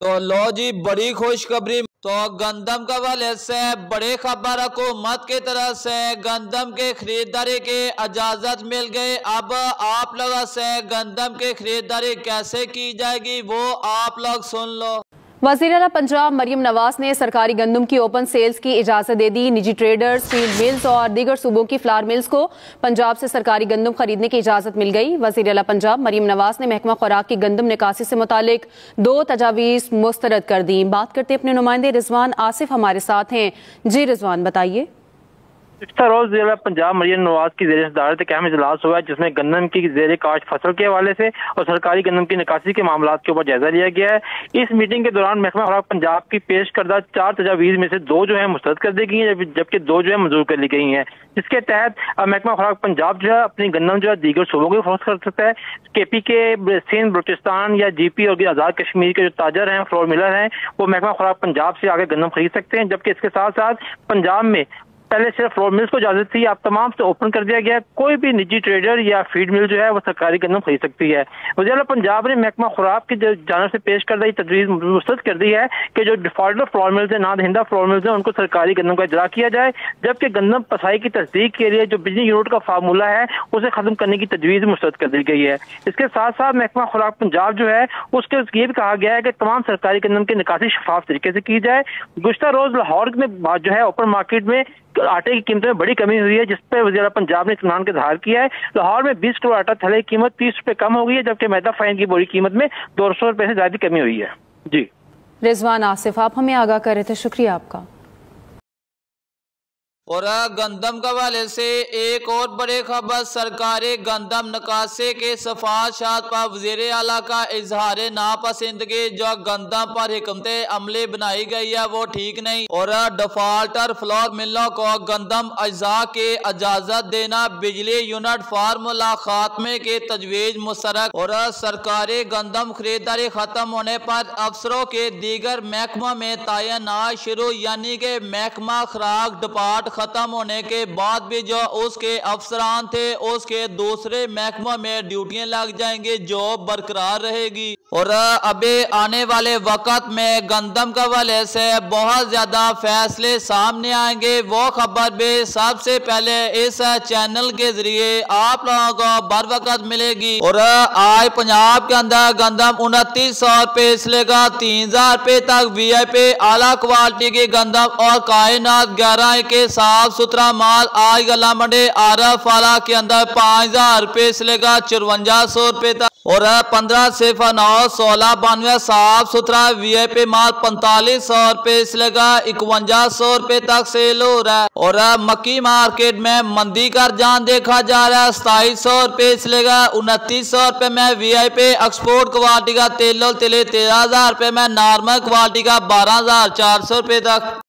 तो लो जी बड़ी खुशखबरी। तो गंदम के हवाले से बड़े खबर, हुकूमत की तरफ से गंदम के खरीदारी की इजाजत मिल गई। अब आप लोगों से गंदम की खरीदारी कैसे की जाएगी वो आप लोग सुन लो। वज़ीर आला पंजाब मरियम नवाज ने सरकारी गंदम की ओपन सेल्स की इजाज़त दे दी। निजी ट्रेडर्स, फील्ड मिल्स और दीगर सूबों की फ्लावर मिल्स को पंजाब से सरकारी गंदम खरीदने की इजाज़त मिल गई। वज़ीर आला पंजाब मरियम नवाज ने महकमा खुराक की गंदम निकासी से मुतालिक 2 तजावीज़ मुस्तरद कर दी। बात करते अपने नुमाइंदे रिजवान आसिफ हमारे साथ हैं। जी रिजवान बताइए। पिछला रोज जिला पंजाब मरियम नवाज की जेर सदारत एक अहम इजलास हुआ है, जिसमें गंदम की जेर काश्त फसल के हवाले से और सरकारी गंदम की निकासी के मामलों के ऊपर जायजा लिया गया है। इस मीटिंग के दौरान महकमा खुराक पंजाब की पेश करदा 4 तजावीज़ में से 2 जो है मुस्तरद कर दी गई है, जबकि 2 जो है मंजूर कर ली गई हैं। जिसके तहत महकमा खुराक पंजाब जो है अपनी गंदम जो है दीगर सूबों को फरोख्त कर सकता है। KP के सिंध, बलूचिस्तान या GP और आज़ाद कश्मीर के जो ताजर हैं, फ्लोर मिलर हैं, वो महकमा खुराक पंजाब से आगे गंदम खरीद सकते हैं। जबकि इसके साथ साथ पंजाब में पहले सिर्फ फ्लोर मिल्स को इजाजत थी, अब तमाम से ओपन कर दिया गया है। कोई भी निजी ट्रेडर या फीड मिल जो है वो सरकारी गंदम खरीद सकती है। वज़ीर आला पंजाब ने महकमा खुराक की जानिब से पेश करदा तजवीज़ मुस्तरद कर दी है कि जो डिफॉल्टर फ्लोर मिल्स है, ना दहिंदा फ्लोर मिल्स है, उनको सरकारी गंदम का इजरा किया जाए। जबकि गंदम पसाई की तस्दीक के लिए जो बिजली यूनिट का फार्मूला है उसे खत्म करने की तजवीज़ मुस्तरद कर दी गई है। इसके साथ साथ महकमा खुराक पंजाब जो है उसके ये भी कहा गया है कि तमाम सरकारी गंदम की निकासी शफाफ तरीके से की जाए। गुज़श्ता रोज लाहौर में जो है ओपन मार्केट में आटे की कीमत में बड़ी कमी हुई है, जिस पर वज़ीर आला पंजाब ने इत्मीनान का इज़हार किया है। लाहौर में 20 किलो आटा थैले की कीमत 30 रुपए कम हो गई है, जबकि मैदा फाइन की बोरी कीमत में 200 रुपए से ज्यादा कमी हुई है। जी रिजवान आसिफ, आप हमें आगाह कर रहे थे, शुक्रिया आपका। और गंदम के हवाले से एक और बड़ी खबर, सरकारी गंदम निकासी के सिफारिशात पर वज़ीर आला का इजहार नापसंदगी। जो गंदम पर हिकमत अमली बनाई गई है वो ठीक नहीं। और डिफॉल्टर फ्लोर मिलों को गंदम अज्जा के इजाजत देना, बिजली यूनिट फार्मूला खात्मे के तजवीज़ मुस्तरद। और सरकारी गंदम खरीदारी खत्म होने पर अफसरों के दीगर महकमा में तैनात शुरू, यानी कि महकमा खुराक डिपार्ट खत्म होने के बाद भी जो उसके अफसरान थे उसके दूसरे महकमा में ड्यूटियां लग जाएंगी, जॉब बरकरार रहेगी। और अभी आने वाले वक्त में गंदम के हवाले से बहुत ज्यादा फैसले सामने आएंगे, वो खबर भी सबसे पहले इस चैनल के जरिए आप लोगों को बर वक्त मिलेगी। और आज पंजाब के अंदर गंदम 2900 रुपए से लेकर 3000 रुपए तक VIP आला क्वालिटी की गंदम और कायनात 11 के साफ सुथरा माल आज गला मंडी RF वाला के अंदर 5000 रुपए से लेकर 5400 रुपए तक। और 1509-1692 साफ सुथरा VIP माल 4500 रुपए से लेकर 5100 रुपए तक सेल हो रहा है। और मक्की मार्केट में मंदी का रुझान देखा जा रहा है। 2700 रुपए से लेकर 2900 रुपए में VIP एक्सपोर्ट क्वालिटी का तेल 13000 रुपए में, नॉर्मल क्वालिटी का 12400 रुपए तक।